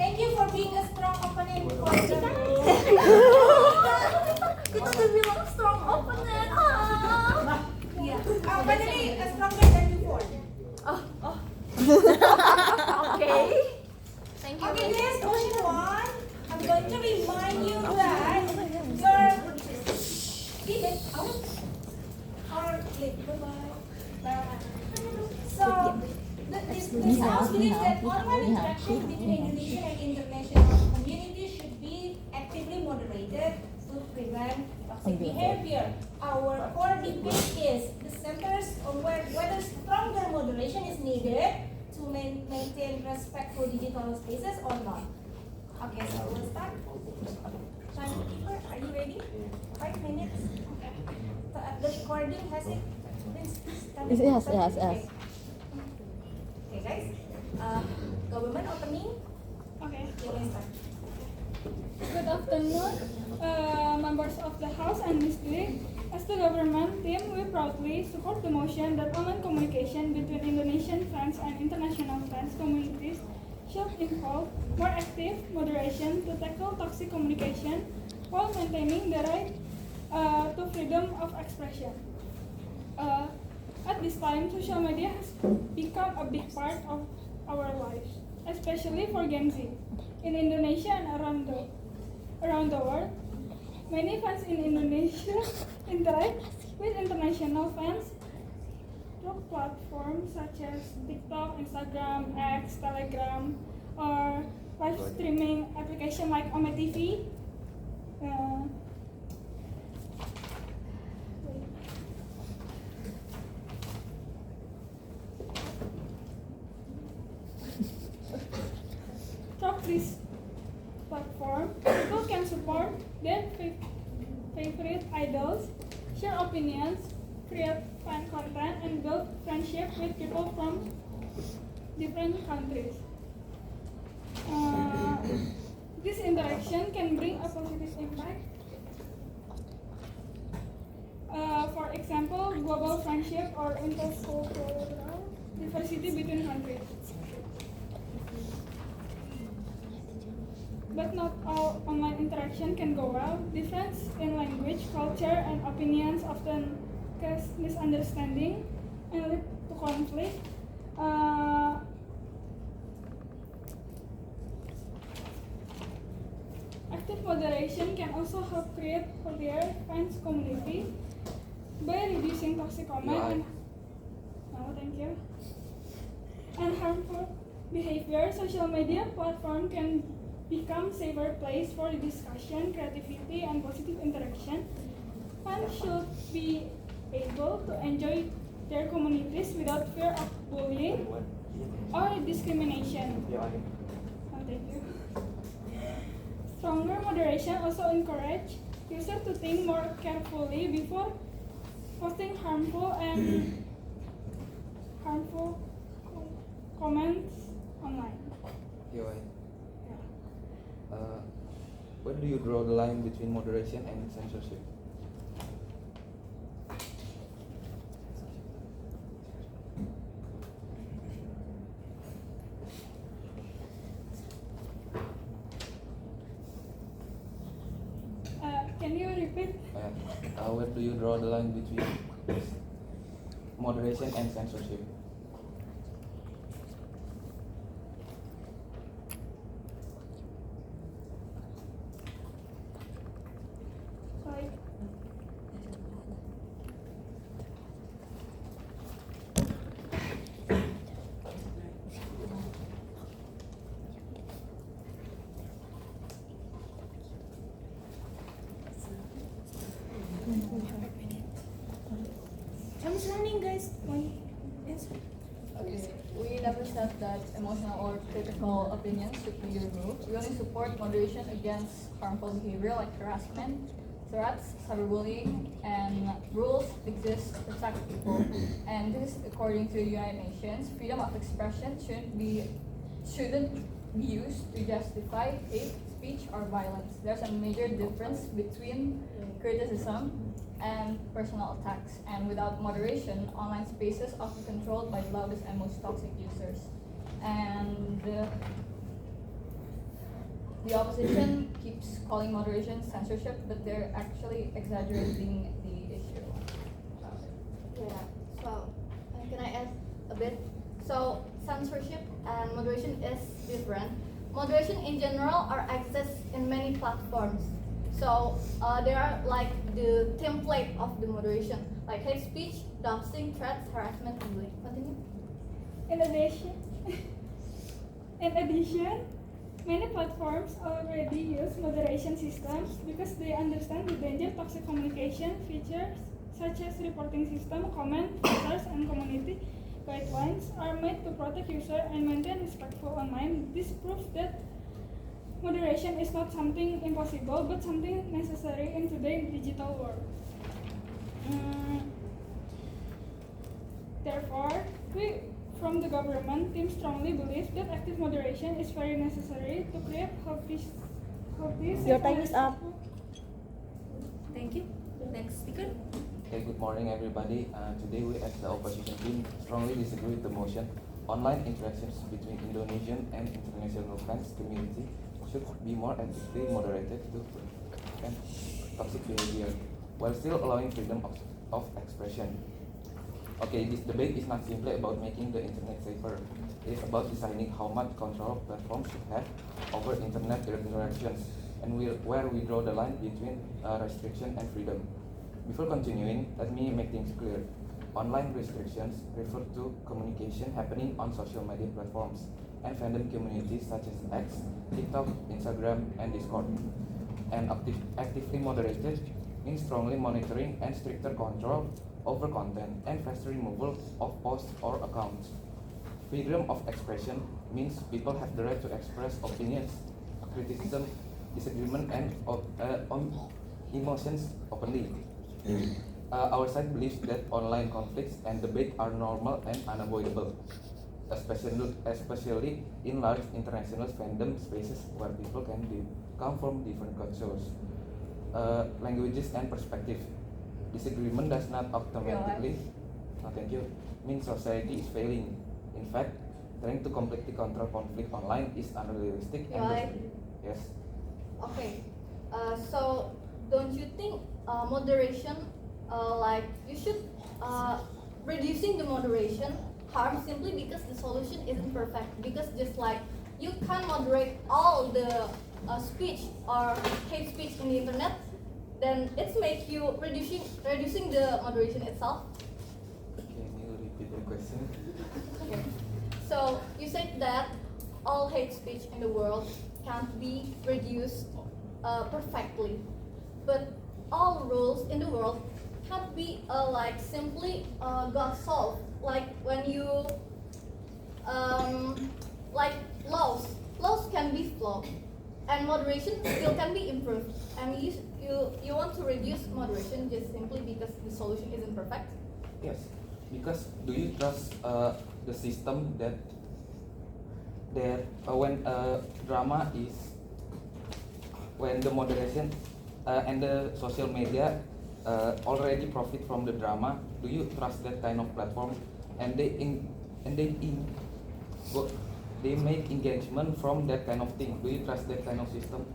Thank you for being a strong opponent for the Kita udah bilang strong opponent. yeah. By the way, stronger than before. Okay. Thank you. Okay, this question one. I'm going to remind you that your keep it out or leave. Bye. So this house believes that online interaction between Indonesian and international communities should be actively moderated to prevent toxic behavior. Our core debate is the centers on whether stronger moderation is needed to maintain respectful digital spaces or not. Okay, so we'll start. Timekeeper, are you ready? 5 minutes. Okay. The recording has it been started? Yes. Okay. Okay, guys. Government opening. Okay. You may start. Good afternoon, members of the House and Ms. Dwi. As the government team, we proudly support the motion that online communication between Indonesian fans and international fans communities should involve more active moderation to tackle toxic communication while maintaining the right to freedom of expression. At this time, social media has become a big part of our lives, especially for Gen Z. In Indonesia and around the world, many fans in Indonesia interact with international fans through platforms such as TikTok, Instagram, X, Telegram, or live streaming application like Ome TV. Through this platform, people can support their favorite idols, share opinions, create fan content, and build friendship with people from different countries. This interaction can bring a positive impact. For example, global friendship or intercultural diversity between countries. But not all online interaction can go well. Difference in language, culture, and opinions often cause misunderstanding and lead to conflict. Active moderation can also help create healthier fans community by reducing toxic comment and harmful behavior. Social media platform can become safer place for discussion, creativity, and positive interaction. Fans should be able to enjoy their communities without fear of bullying or discrimination. Thank you. Stronger moderation also encourage users to think more carefully before posting harmful comments online. Where do you draw the line between moderation and censorship? Can you repeat? Where do you draw the line between moderation and censorship? Sorry. Time is running, guys. One answer. Okay. We never said that emotional or critical opinions should be removed. We only support moderation against harmful behavior like harassment, threats, cyberbullying, and rules exist to protect people. And this, according to the United Nations, freedom of expression shouldn't be used to justify hate speech or violence. There's a major difference between criticism and personal attacks. And without moderation, online spaces are often controlled by the loudest and most toxic users. And the opposition keeps calling moderation censorship, but they're actually exaggerating the issue. Yeah, so can I add a bit? So censorship and moderation is different. Moderation in general are accessed in many platforms. So there are like the template of the moderation, like hate speech, doxing, threats, harassment, and bullying. Continue. In addition, in addition, many platforms already use moderation systems because they understand the danger toxic communication features such as reporting system, comment filters, and community guidelines are made to protect user and maintain respectful online. This proves that moderation is not something impossible but something necessary in today's digital world. Therefore, we from the government team strongly believe that active moderation is very necessary to create healthy Your time is up. Thank you. Next speaker. Okay, good morning everybody. Today we as the opposition team strongly disagree with the motion. Online interactions between Indonesian and international fans community should be more actively moderated to prevent toxic behavior while still allowing freedom of expression. Okay, this debate is not simply about making the internet safer. It is about deciding how much control platforms should have over internet interactions and where we draw the line between restriction and freedom. Before continuing, let me make things clear. Online restrictions refer to communication happening on social media platforms and fandom communities such as X, TikTok, Instagram, and Discord. And actively moderated means strongly monitoring and stricter control over content and faster removal of posts or accounts. Freedom of expression means people have the right to express opinions, criticism, disagreement, and emotions openly. Our side believes that online conflicts and debate are normal and unavoidable, especially in large international fandom spaces where people can come from different cultures, languages, and perspectives. Disagreement does not automatically, mean society is failing. In fact, trying to completely control conflict online is unrealistic and yes. Okay. So don't you think moderation, like you should reducing the moderation harm simply because the solution isn't perfect? Because just like you can't moderate all the speech or hate speech in the internet, then it's make you reducing the moderation itself. Can you repeat the question? Okay. So you said that all hate speech in the world can't be reduced perfectly, but all rules in the world can't be like simply got solved. Like when you like laws can be flawed, and moderation still can be improved. And you want to reduce moderation just simply because the solution isn't perfect? Yes, because do you trust the system that when drama is when the moderation and the social media already profit from the drama? Do you trust that kind of platform? And they make engagement from that kind of thing. Do you trust that kind of system?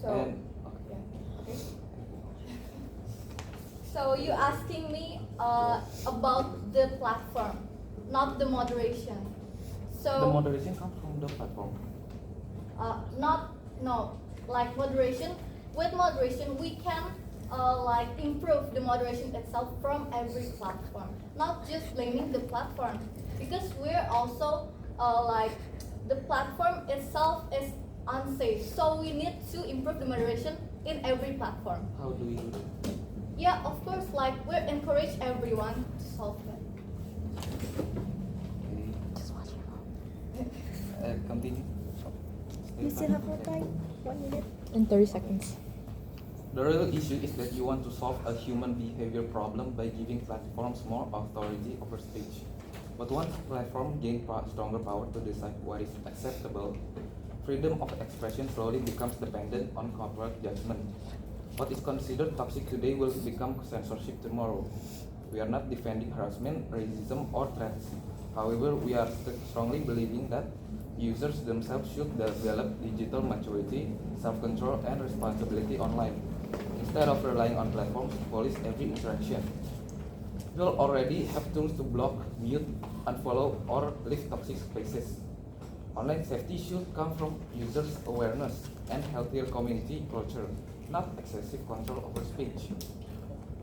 So And, yeah, okay. So you asking me about the platform, not the moderation. the So moderation comes from the platform. like moderation. With moderation, we can like improve the moderation itself from every platform, not just blaming the platform, because we're also like the platform itself is unsafe. So we need to improve the moderation in every platform. How do we do that? Yeah, of course, like we encourage everyone to solve that. Okay. Continue. You still have more time. 1 minute. In 30 seconds. The real issue is that you want to solve a human behavior problem by giving platforms more authority over speech. But once platforms gain stronger power to decide what is acceptable, freedom of expression slowly becomes dependent on corporate judgment. What is considered toxic today will become censorship tomorrow. We are not defending harassment, racism, or threats. However, we are strongly believing that users themselves should develop digital maturity, self-control, and responsibility online, instead of relying on platforms to police every interaction. People already have tools to block, mute, unfollow, or leave toxic spaces. Online safety should come from users' awareness and healthier community culture, not excessive control over speech.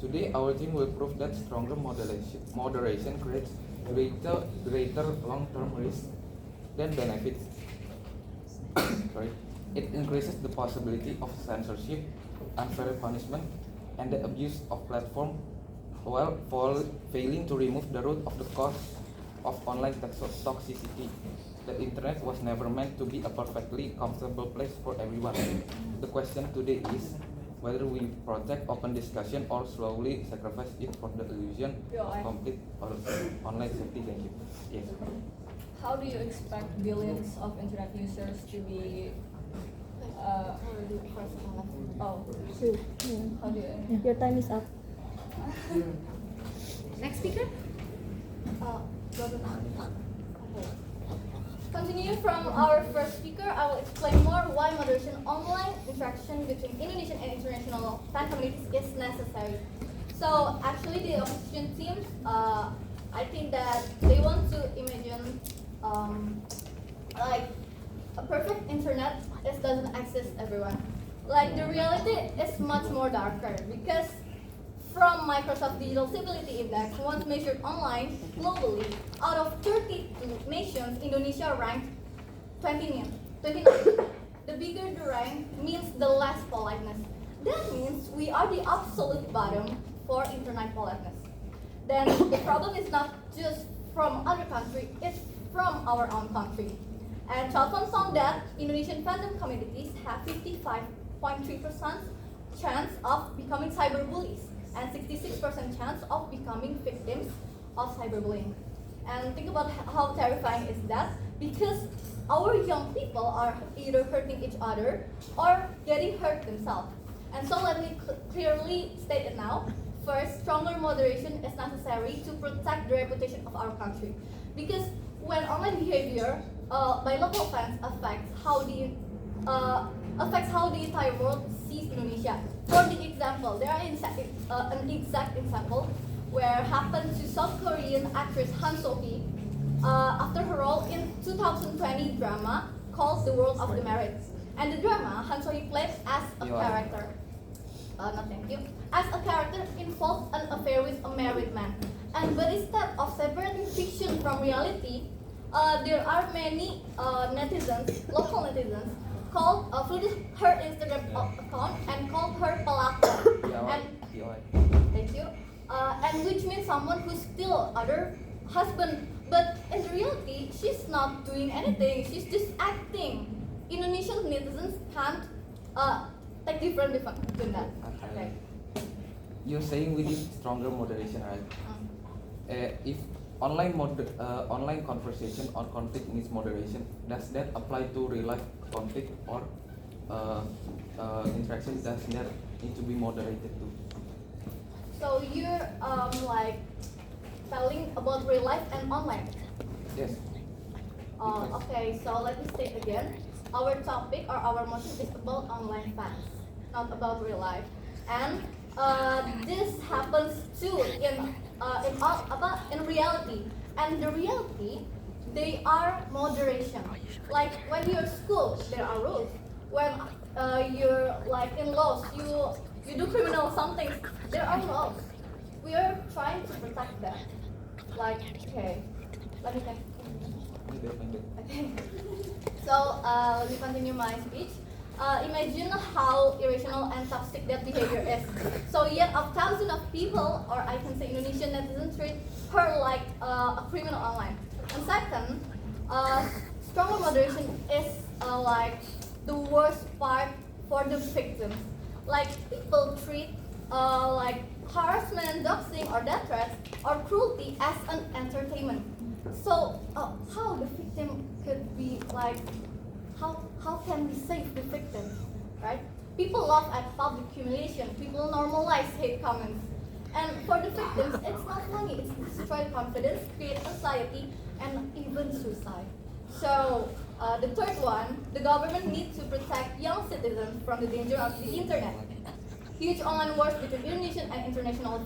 Today, our team will prove that stronger moderation creates greater long-term risk than benefits. Sorry. It increases the possibility of censorship, unfair punishment, and the abuse of platform, while failing to remove the root of the cause of online toxicity. The internet was never meant to be a perfectly comfortable place for everyone. The question today is whether we protect open discussion or slowly sacrifice it for the illusion of complete or online safety. Thank you. Yes. How do you expect billions of internet users to be? How do you? Your time is up. Next speaker. Continuing from our first speaker, I will explain more why moderation online interaction between Indonesian and international fan communities is necessary. So actually the opposition teams, I think that they want to imagine like a perfect internet doesn't exist everywhere. Like the reality is much more darker because from Microsoft Digital Civility Index, once measured online globally, out of 32 nations, Indonesia ranked 29. The bigger the rank means the less politeness. That means we are the absolute bottom for internet politeness. Then the problem is not just from other country, it's from our own country. And Chalfont found that Indonesian fandom communities have 55.3% chance of becoming cyberbullies and 66% chance of becoming victims of cyberbullying. And think about how terrifying is that, because our young people are either hurting each other or getting hurt themselves. And so let me clearly state it now. First, stronger moderation is necessary to protect the reputation of our country. Because when online behavior by local fans affects how the entire world sees Indonesia. For the example, there are an exact example where happened to South Korean actress Han So-hee after her role in 2020 drama called The World of the Married. And the drama, Han So-hee played as a character. As a character involved an affair with a married man. But instead of separating fiction from reality, there are many local netizens, filled her Instagram account and called her pelakor. Thank you. And which means someone who steals other husband. But in reality, she's not doing anything. She's just acting. Indonesian netizens can't take different between that. Okay. You're saying we need stronger moderation, right? If online conversation or conflict needs moderation, does that apply to real life conflict or interaction? Does that need to be moderated too? So you're like telling about real life and online. Yes. Okay, so let me state again. Our topic or our motion is about online fans, not about real life. And this happens too in reality. And the reality, they are moderation. Like when you're at school, there are rules. When you're like in laws, you do criminal something, there are laws. We are trying to protect that. Like, okay, let me think. Okay. So let me continue my speech. Imagine how irrational and toxic that behavior is. So yet of thousands of people, or I can say Indonesian netizens, treat her like a criminal online. And second, stronger moderation is like the worst part for the victims. Like people treat like harassment, doxing, or death threats or cruelty as an entertainment. So how the victim could be like, how can we save the victim, right? People laugh at public humiliation. People normalize hate comments. And for the victims, it's not funny. It's destroy confidence, create anxiety, and even suicide. So the third one, the government needs to protect young citizens from the danger of the internet. Huge online wars between Indonesian and international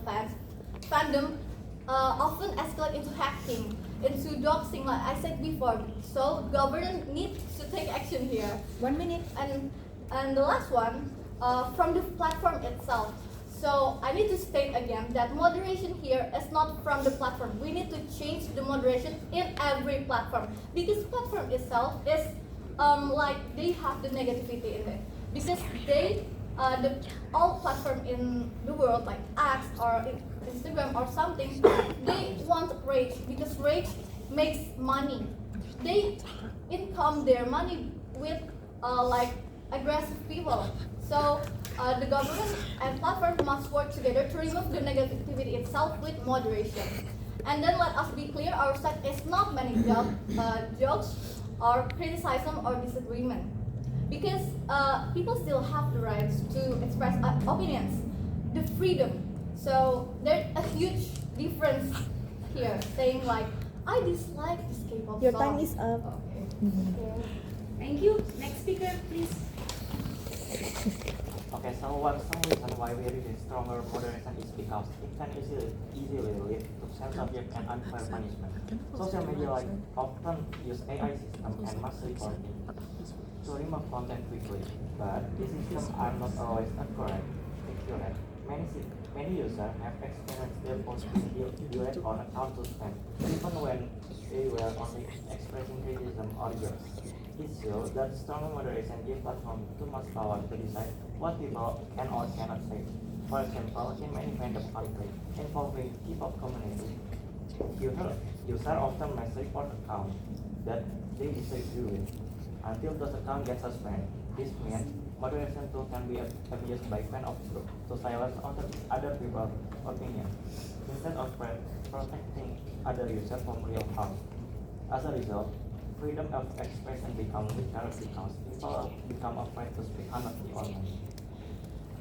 fandom often escalate into hacking, into doxing, like I said before. So government needs to take action here. 1 minute. And the last one, from the platform itself. So I need to state again that moderation here is not from the platform. We need to change the moderation in every platform, because platform itself is like they have the negativity in it, because all platform in the world like X or Instagram or something, they want rage, because rage makes money. They income their money with like aggressive people. So the government and platform must work together to remove the negativity itself with moderation. And then let us be clear, our side is not many jokes or criticism or disagreement, because people still have the rights to express opinions, the freedom. So there's a huge difference here, saying like, I dislike this K-pop Your song. time is up. Okay. Thank you. Next speaker, please. Okay, so what's some reason why we need stronger moderation is because it can easily lead to censorship and unfair punishment. Social media like often use AI system and mass reporting to remove content quickly, but these systems are not always accurate. Many users have experienced their posts being deleted or account suspended, even when they were only expressing criticism or jokes. It shows that strong moderation gives platform too much power to decide what people can or cannot say. For example, in many fandom conflicts involving K-pop community, users often may report accounts that they disagree with until those accounts get suspended. This means moderation tool can be abused by fan of group to silence other people's opinion instead of protecting other users from real harm. As a result, freedom of expression becomes weaker because people become afraid to speak honestly online.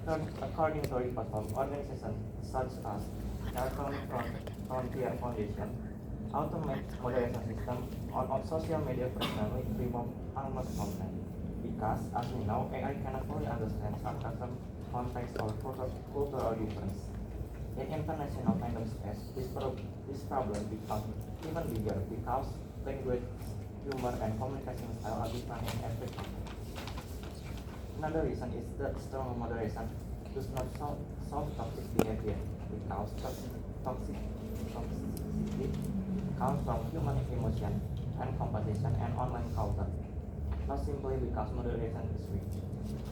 Third, according to report from organizations such as Carbon Frontier Foundation, automate moderation system on social media frequently remove harmless content. Because, as we know, AI cannot fully understand sarcasm, context, or cultural difference. In international fandom space, this problem becomes even bigger because language, humor, and communication style are different in every country. Another reason is that strong moderation does not solve toxic behavior, because toxicity comes from human emotion and competition and online culture, not simply because moderation is weak.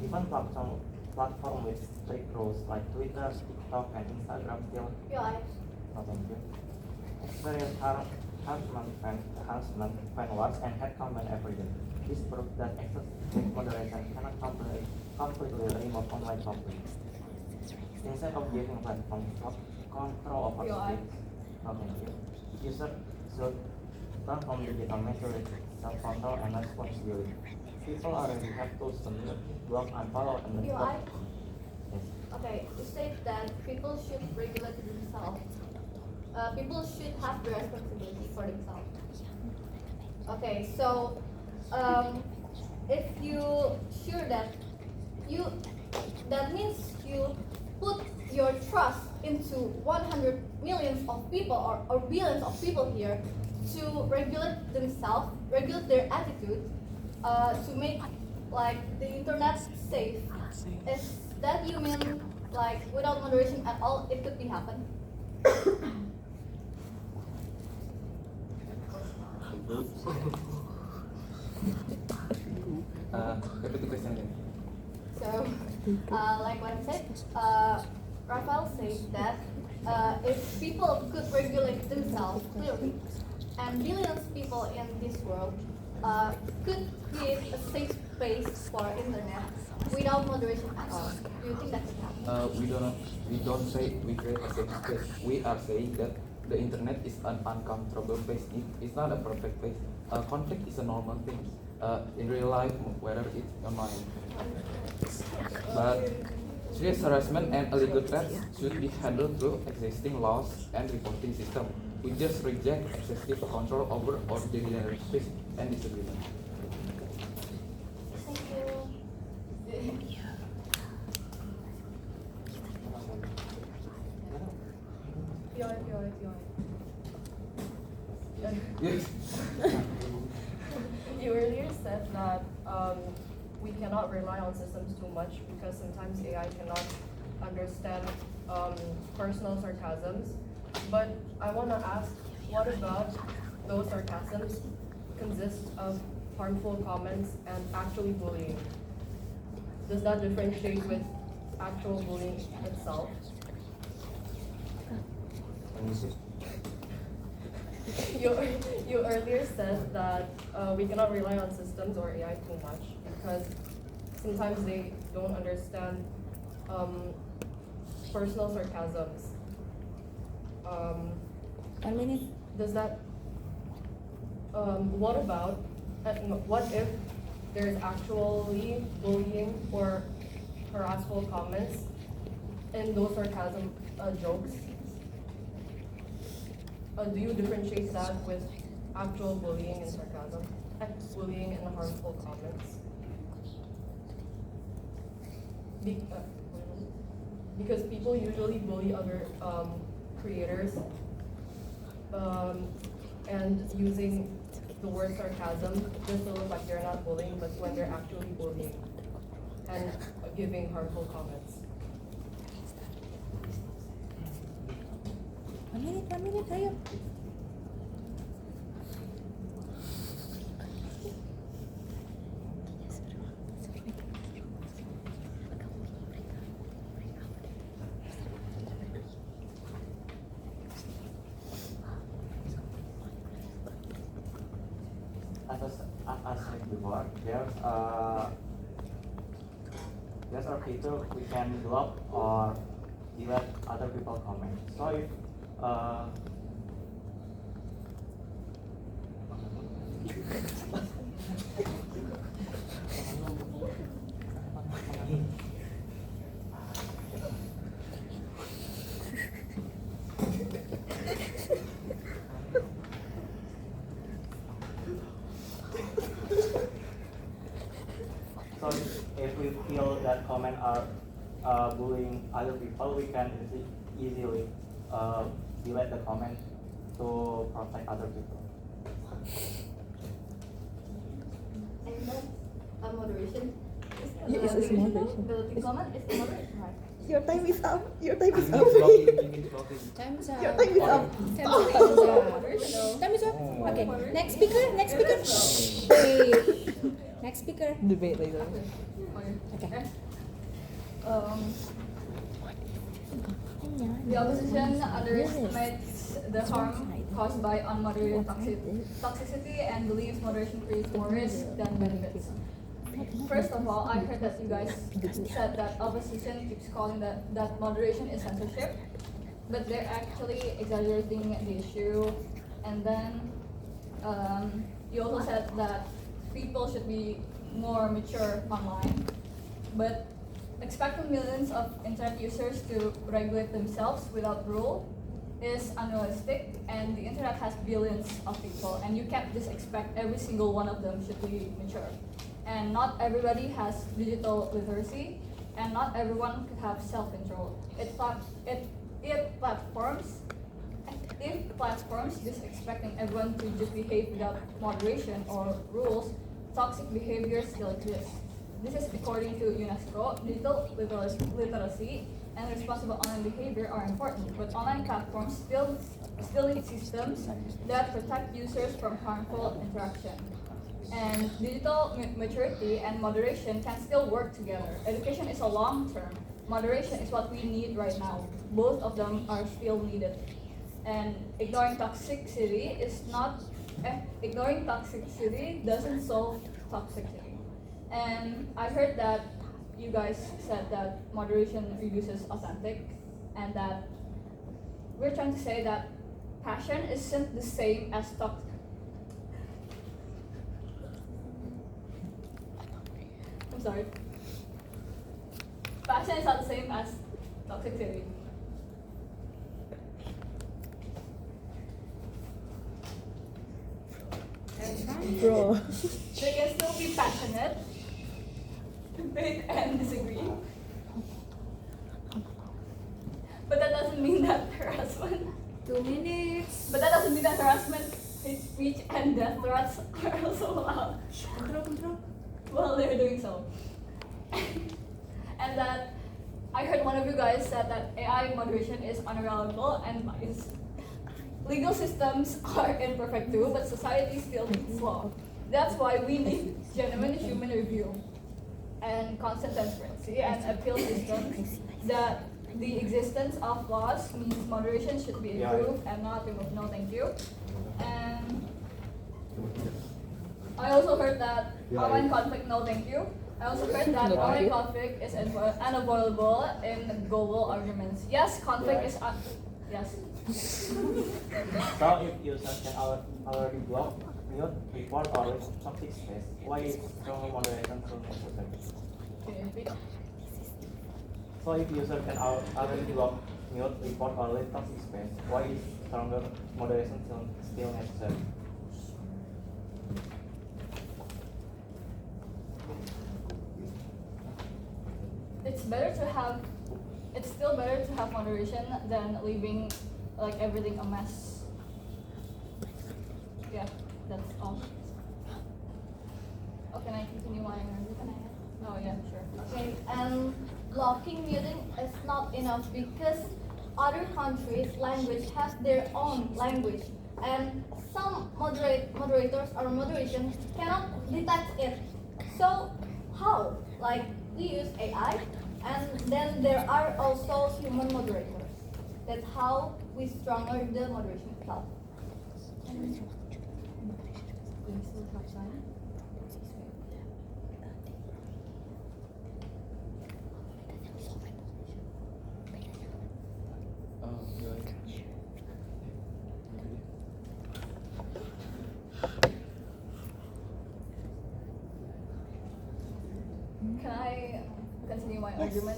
Even platform with strict rules like Twitter, TikTok, and Instagram still experience harassment, fan wars, and hate comment every day. This proves that excessive moderation cannot completely remove online conflict. Instead of giving platform control over speech, users should learn from digital maturity, self-control, and responsibility. People already have tools to mute, block, unfollow, and report. Yes. Okay, you said that people should regulate themselves. People should have the responsibility for themselves. Okay, so if you sure that means you put your trust into 100 millions of people or billions of people here to regulate themselves, regulate their attitude, to make like the internet safe. Is that you mean like without moderation at all it could be happen? Repeat the question again. So, like what I said, Raphael says that if people could regulate themselves clearly, and billions of people in this world could create a safe space for internet without moderation at all, do you think that could happen? We don't say we create a safe space. We are saying that the internet is an uncomfortable place. It's not a perfect place. Conflict is a normal thing in real life, whether it's online. But serious harassment and illegal threats should be handled through existing laws and reporting system. We just reject excessive control over or degenerate speech and disagreement. Thank you. Yes. You earlier said that we cannot rely on systems too much because sometimes AI cannot understand personal sarcasms. But I want to ask, what about those sarcasms consist of harmful comments and actually bullying? Does that differentiate with actual bullying itself? You earlier said that we cannot rely on systems or AI too much because sometimes they don't understand personal sarcasms. 1 minute. Does that? What about? No, what if there's actually bullying or harassful comments in those sarcasm jokes? Do you differentiate that with actual bullying and sarcasm? Bullying and harmful comments? Because people usually bully other creators and using the word sarcasm just to look like they're not bullying, but when they're actually bullying and giving harmful comments. 1 minute, ayo. As I said before, there's a feature we can block or delete other people's comments. So if so if we feel that comment are bullying other people, we can easily delete the comment to protect other people. And then moderation. Yes, it's moderation. The comment is moderation, right? Your time is up. Your time is up. Time's up. Your time is up. Time is up. Okay. Next speaker. Next speaker. Wait. Next speaker. Debate later. Okay. The opposition underestimates the harm caused by unmoderated toxicity and believes moderation creates more risk than benefits. First of all, I heard that you guys said that opposition keeps calling that moderation is censorship, but they're actually exaggerating the issue. And then you also said that people should be more mature online, but expecting millions of internet users to regulate themselves without rule is unrealistic, and the internet has billions of people, and you can't just expect every single one of them should be mature. And not everybody has digital literacy, and not everyone could have self-control. If platforms just expecting everyone to just behave without moderation or rules, toxic behavior still exists. This is according to UNESCO. Digital literacy and responsible online behavior are important, but online platforms still need systems that protect users from harmful interaction. And digital maturity and moderation can still work together. Education is a long term. Moderation is what we need right now. Both of them are still needed. And ignoring toxicity doesn't solve toxicity. And I heard that you guys said that moderation reduces authentic, and that we're trying to say that passion isn't the same as toxic. I'm sorry. Passion is not the same as toxicity. Bro. They can still be passionate, debate and disagree. But that doesn't mean that harassment. 2 minutes. But that doesn't mean that harassment, hate speech, and death threats are also allowed Control. while they're doing so. And that I heard one of you guys said that AI moderation is unreliable and biased. Legal systems are imperfect too, but society still needs law. That's why we need genuine human review and constant transparency and appeal systems that the existence of laws means moderation should be improved and not removed. No, thank you. And I also heard that online conflict, no thank you. I also heard that online conflict is unavoidable in global arguments. Yes, conflict is yes. So if users can already block, mute, report, or leave toxic space, why is strong moderation so necessary? Can you repeat? So if user can already block, mute, report, or leave toxic space, why is stronger moderation still necessary? It's still better to have moderation than leaving like everything a mess. Yeah, that's all. Oh, can I continue my Oh yeah, sure. Okay, and blocking muting is not enough because other countries' language has their own language, and some moderators or moderation cannot detect it. So how? Like we use AI, and then there are also human moderators. That's how we stronger the moderation itself. Can I continue my argument?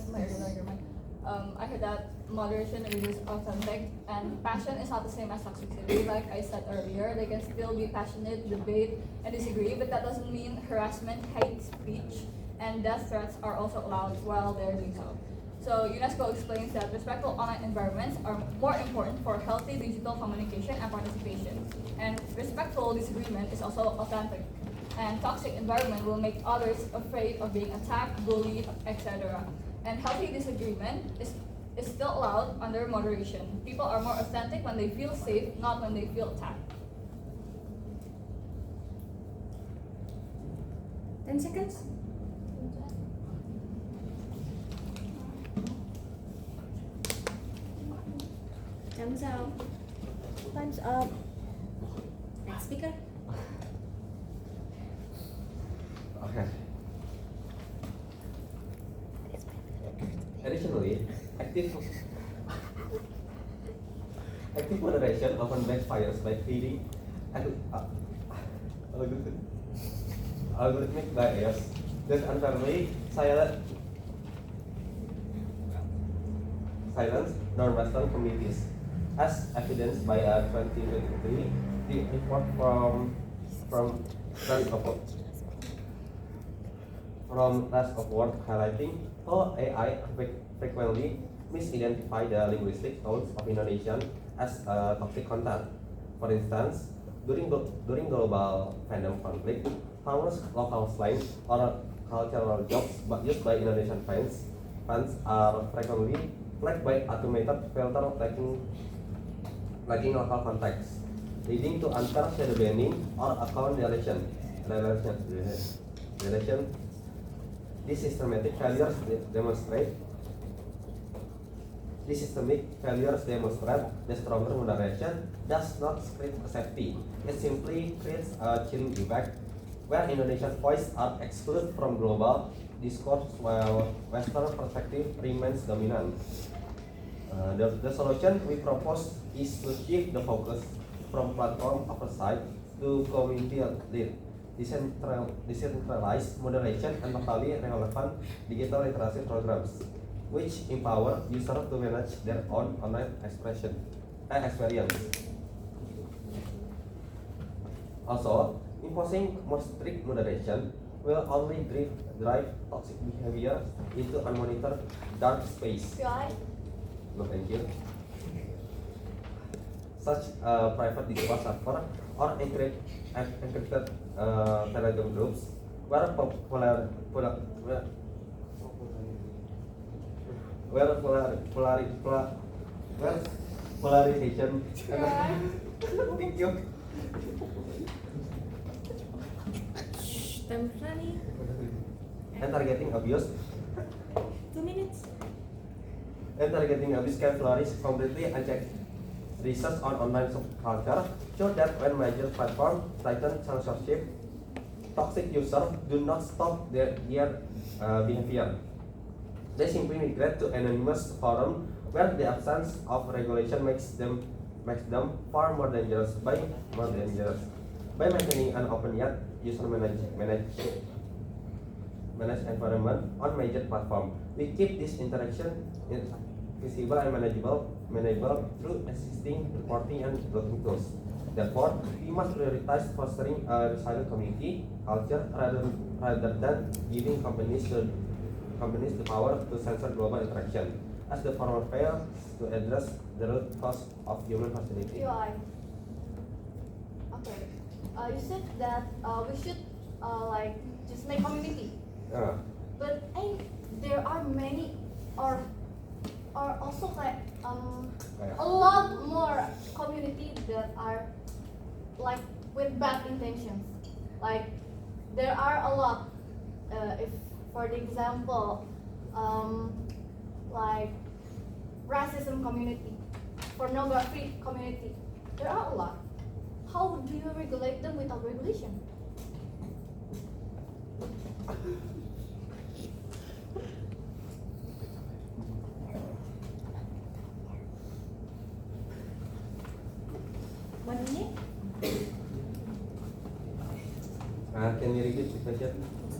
I heard that moderation is authentic and passion is not the same as toxicity. Like I said earlier, they can still be passionate, debate, and disagree, but that doesn't mean harassment, hate speech, and death threats are also allowed while they're doing so. So UNESCO explains that respectful online environments are more important for healthy digital communication and participation. And respectful disagreement is also authentic. And toxic environment will make others afraid of being attacked, bullied, etc. And healthy disagreement is still allowed under moderation. People are more authentic when they feel safe, not when they feel attacked. 10 seconds. Time's up. Time's up. Next speaker. Okay. Additionally, active moderation often backfires by feeding algorithmic bias that unfairly silence non-Western communities, as evidenced by a 2023 report from Rest of World highlighting how AI frequently misidentify the linguistic tones of Indonesian as toxic content. For instance, during global fandom conflict, famous local slang or cultural jokes used by Indonesian fans are frequently flagged by automated filter lacking local context, leading to unfair shadow banning or account deletion. These systemic failures demonstrate that stronger moderation does not create safety. It simply creates a chilling effect where Indonesian voices are excluded from global discourse while Western perspective remains dominant. The solution we propose is to shift the focus from platform oversight to community-led, decentralized moderation and locally relevant digital literacy programs, which empower users to manage their own online experience. Also, Imposing more strict moderation will only drive toxic behavior into unmonitored dark space. Right? No, thank you. Such private digital server or encrypted Telegram groups where polarization thank you Time running. and targeting abuse 2 minutes. can flourish completely unchecked. Research on online culture show that when major platforms tighten censorship, toxic users do not stop their behavior. They simply migrate to anonymous forums where the absence of regulation makes them far more dangerous. By maintaining an open yet user managed environment on major platforms, we keep this interaction visible and manageable through existing reporting and blocking tools. Therefore, we must prioritize fostering a resilient community culture rather than giving companies the power to censor global interaction, as the former fails to address the root cause of human hostility. UI. Okay. You said that we should like just make community, but there are many or also like a lot more community that are like with bad intentions. Like there are a lot. If for the example, like racism community, pornography community, there are a lot. How do you regulate them without regulation? Can you repeat the question?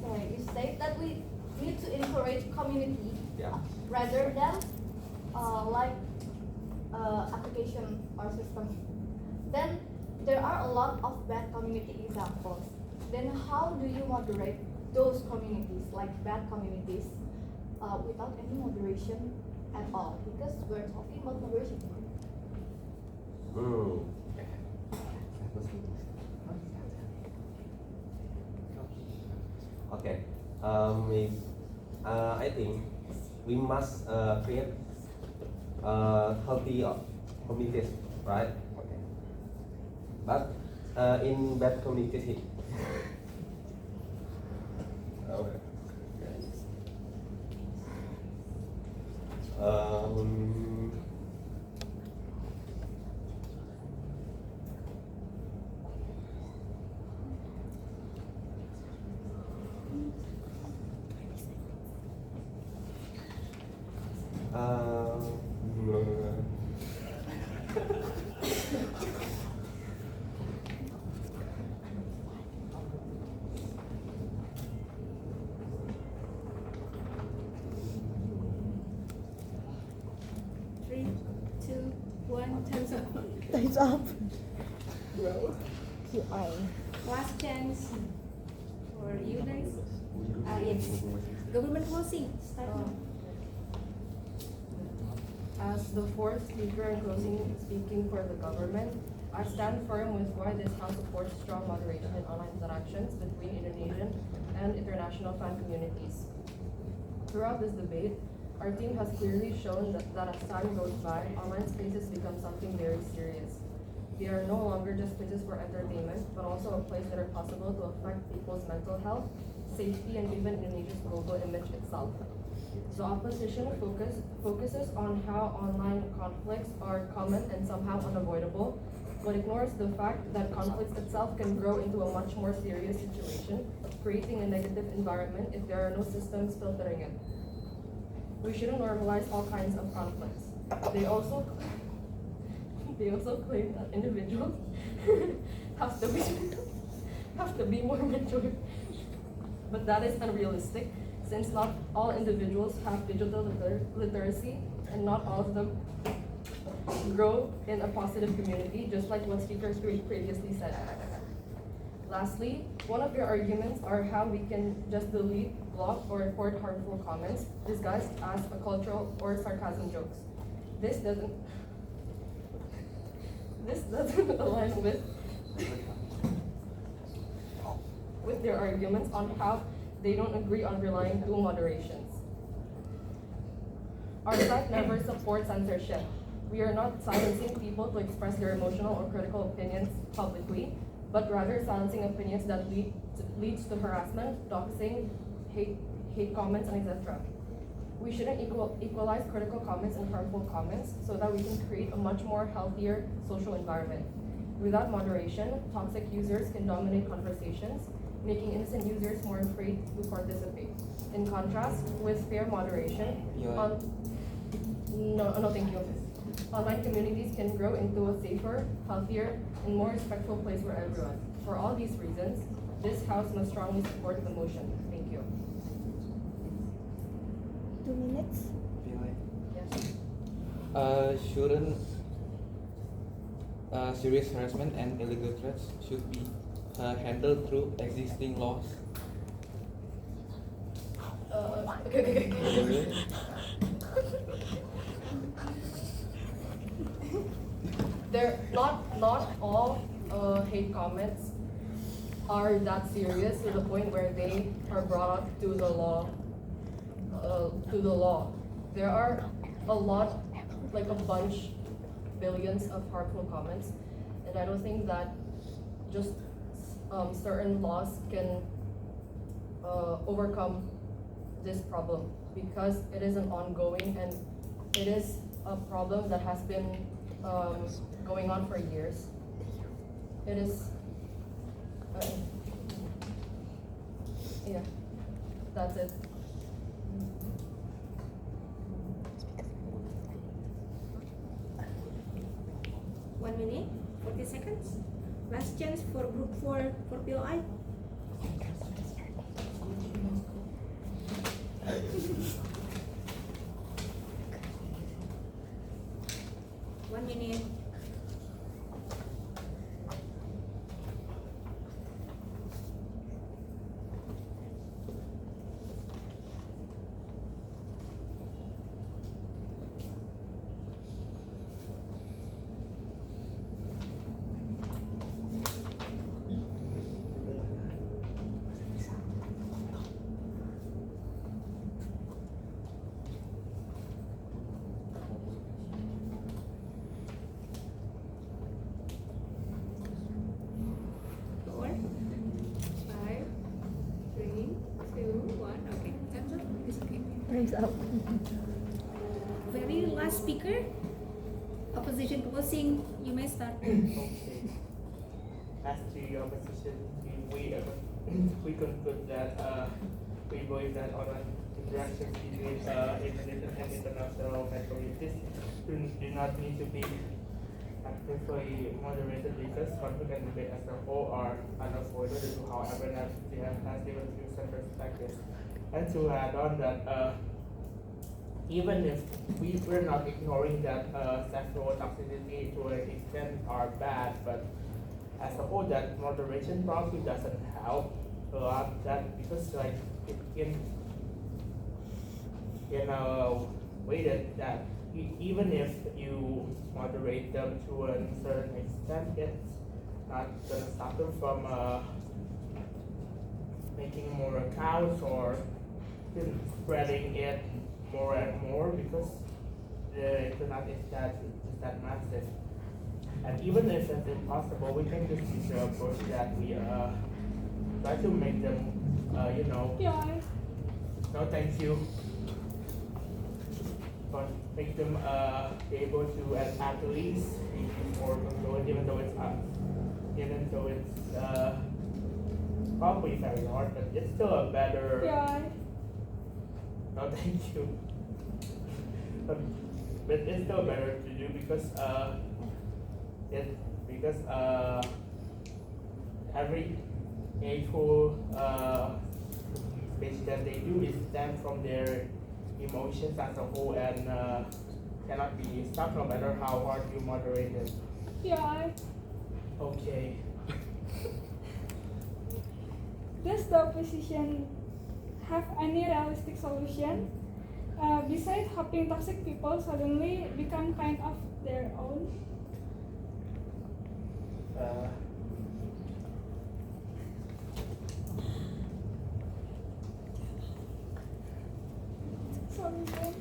Okay, you say that we need to encourage community Yeah. rather than like application or system. Then there are a lot of bad community examples. Then how do you moderate those communities, like bad communities, without any moderation at all? Because we're talking about moderation. Okay. I think we must create healthy communities, right? Okay. But in bad communities, okay. Three, two, one. Time's up. Time's up. Last chance for you guys. Yes. Government closing. Start now. As the fourth speaker in closing speaking for the government, I stand firm with why this House supports strong moderation in online interactions between Indonesian and international fan communities. Throughout this debate, our team has clearly shown that as time goes by, online spaces become something very serious. They are no longer just places for entertainment, but also a place that are possible to affect people's mental health, safety, and even Indonesia's global image itself. The opposition focuses on how online conflicts are common and somehow unavoidable, but ignores the fact that conflicts itself can grow into a much more serious situation, creating a negative environment if there are no systems filtering it. We shouldn't normalize all kinds of conflicts. They also claim that individuals have to be more mature, but that is unrealistic, since not all individuals have digital literacy and not all of them grow in a positive community, just like what speakers previously said. Lastly, one of your arguments are how we can just delete, block, or report harmful comments disguised as a cultural or sarcasm jokes. This doesn't align with their arguments on how they don't agree on relying to moderations. Our site never supports censorship. We are not silencing people to express their emotional or critical opinions publicly, but rather silencing opinions that leads to harassment, doxing, hate comments, and etc. We shouldn't equalize critical comments and harmful comments so that we can create a much more healthier social environment. Without moderation, toxic users can dominate conversations, making innocent users more afraid to participate. In contrast, with fair moderation, no, thank you. Online communities can grow into a safer, healthier, and more respectful place for everyone. For all these reasons, this House must strongly support the motion. Thank you. 2 minutes. Yes. Shouldn't serious harassment and illegal threats should be handled through existing laws? Okay. They're not all hate comments are that serious to the point where they are brought up to the law. There are a lot, like a bunch, billions of harmful comments, and I don't think that just certain laws can overcome this problem, because it is an ongoing and it is a problem that has been going on for years. It is, yeah, that's it. One minute, 40 seconds. Last chance for group 4 for POI. One minute. Time's up. Very last speaker. Opposition closing. You may start. Okay. As to your opposition, we conclude that we believe that online interactions between international and international communities do not need to be actively moderated, because conflict and debate as a whole are unavoidable, however, they have different views and perspectives. And to add on that, even if we're not ignoring that sexual toxicity to an extent are bad, but as a whole, that moderation probably doesn't help a lot. That because like in a way that even if you moderate them to a certain extent, it's not gonna stop them from making more accounts or spreading it more and more, because the internet is that massive. And even if it's impossible, we can just use the approach that we try to make them, Yeah. no thank you, but make them be able to at least be more controlled, even though it's probably very hard, but it's still a better. Yeah. No, thank you. But it's still better to do, because every hateful speech that they do is stemmed from their emotions as a whole, and cannot be stopped no matter how hard you moderate it. Yeah. Okay. Does the opposition have any realistic solution? Besides hoping toxic people suddenly become kind of their own? Sorry, Ben.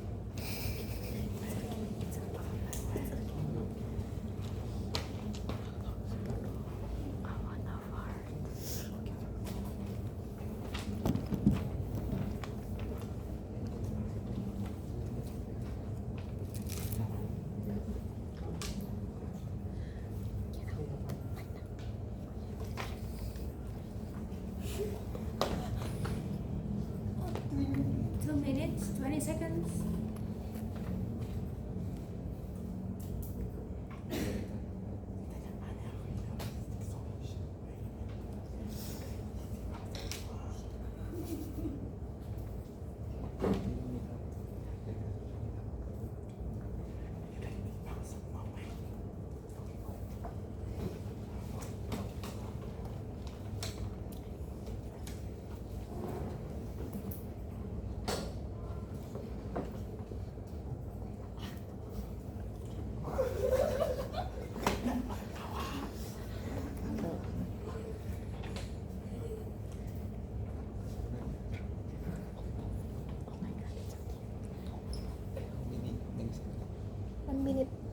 Two minutes, 20 seconds.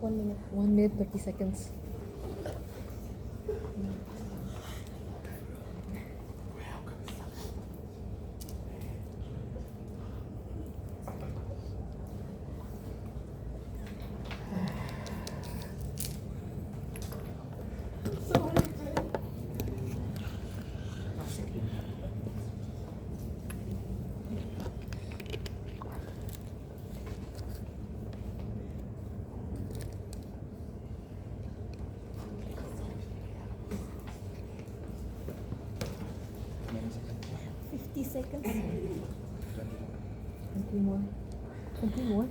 One minute. 1 minute 30 seconds. Seconds. 20 more. 20 more.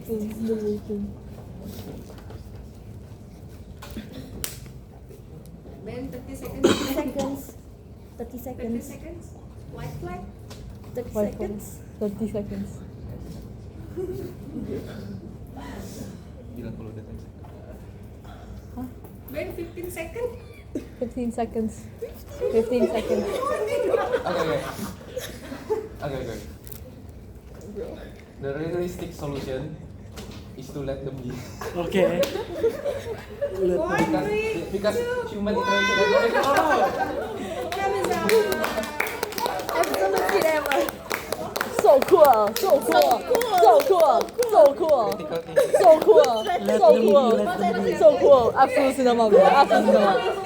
Still waiting. Ben, 30 seconds. 30 seconds. 30 30 seconds. seconds. White flag. 30 Five seconds. 30 seconds. Bilang kalau udah 10 Hah? Ben, 15 seconds. 15 seconds. 15 seconds. Okay. The realistic solution is to let them be. Okay. Because human interaction is very So cool. So cool. So cool. So cool. critical thinking. So cool. Let So them be, cool. let them be. So cool. Absolute cinema, bro. Absolute cinema.